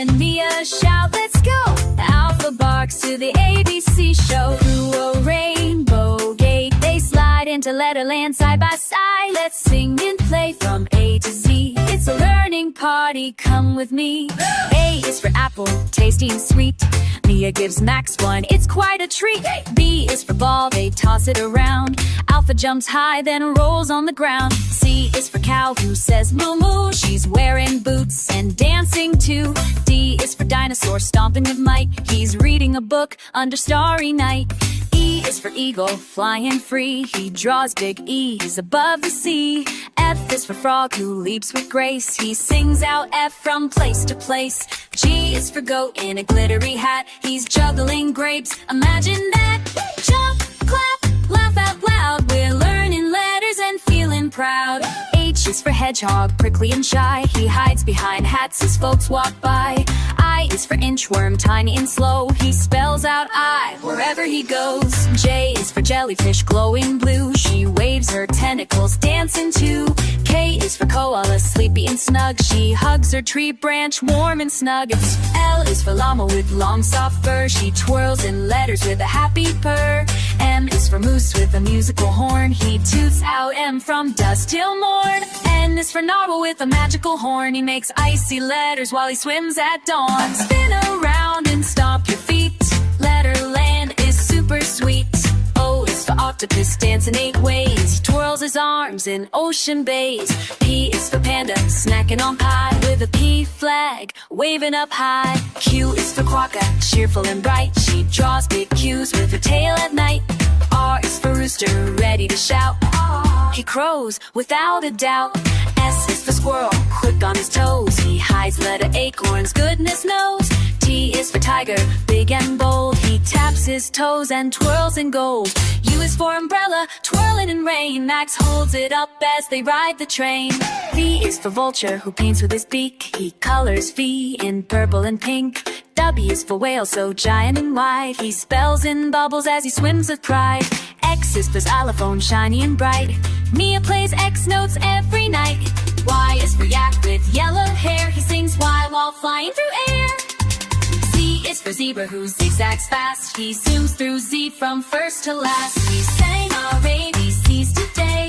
and Mia shout, let's go! Alpha barks to the ABC show. Through a rainbow gate they slide into Letterland side by side. Let's sing and play from A to Z. It's a learning party, come with me. A is for apple, tasty and sweet. Mia gives Max one, it's quite a treat. B is for ball, they toss it around. Alpha jumps high, then rolls on the ground. C is for cow, who says moo moo. She's wearing boots and dancing too. D is for dinosaur, stomping with might. He's reading a book under starry night. E is for eagle, flying free. He draws big E's above the sea. F is for frog, who leaps with grace. He sings out F from place to place. G is for goat in a glittery hat. He's juggling grapes, imagine that. Jump, clap, laugh out loud. We're learning letters and feeling proud. H is for hedgehog, prickly and shy. He hides behind hats as folks walk by. I is for inchworm, tiny and slow. He spells out I wherever he goes. J is for jellyfish, glowing blue. She waves her tentacles, dancing too. K is for koala, sleepy and snug. She hugs her tree branch, warm and snug. L is for llama with long soft fur. She twirls in letters with a happy purr. M is for moose with a musical horn. He toots out M from dusk till morn. N is for narwhal with a magical horn. He makes icy letters while he swims at dawn. Spin around and stomp your feet. Letterland is super sweet. O is for octopus, dancing 8 ways. He twirls his arms in ocean bays. P is for panda, snacking on pie with a P flag waving up high. Q is for quokka, cheerful and bright. She draws big Q's with her tail at night. R is for rooster, ready to shout. He crows without a doubt. S is for squirrel, quick on his toes. He hides letter acorns, goodness knows. T is for tiger, big and bold. He taps his toes and twirls in gold. U is for umbrella, twirling in rain. Max holds it up as they ride the train. V is for vulture, who paints with his beak. He colors V in purple and pink. W is for whale, so giant and wide. He spells in bubbles as he swims with pride. X is for xylophone, shiny and bright. Mia plays X notes every night. Y is for yak with yellow hair. He sings Y while flying through air. Z is for zebra, who zigzags fast. He zooms through Z from first to last. We sang our ABCs today.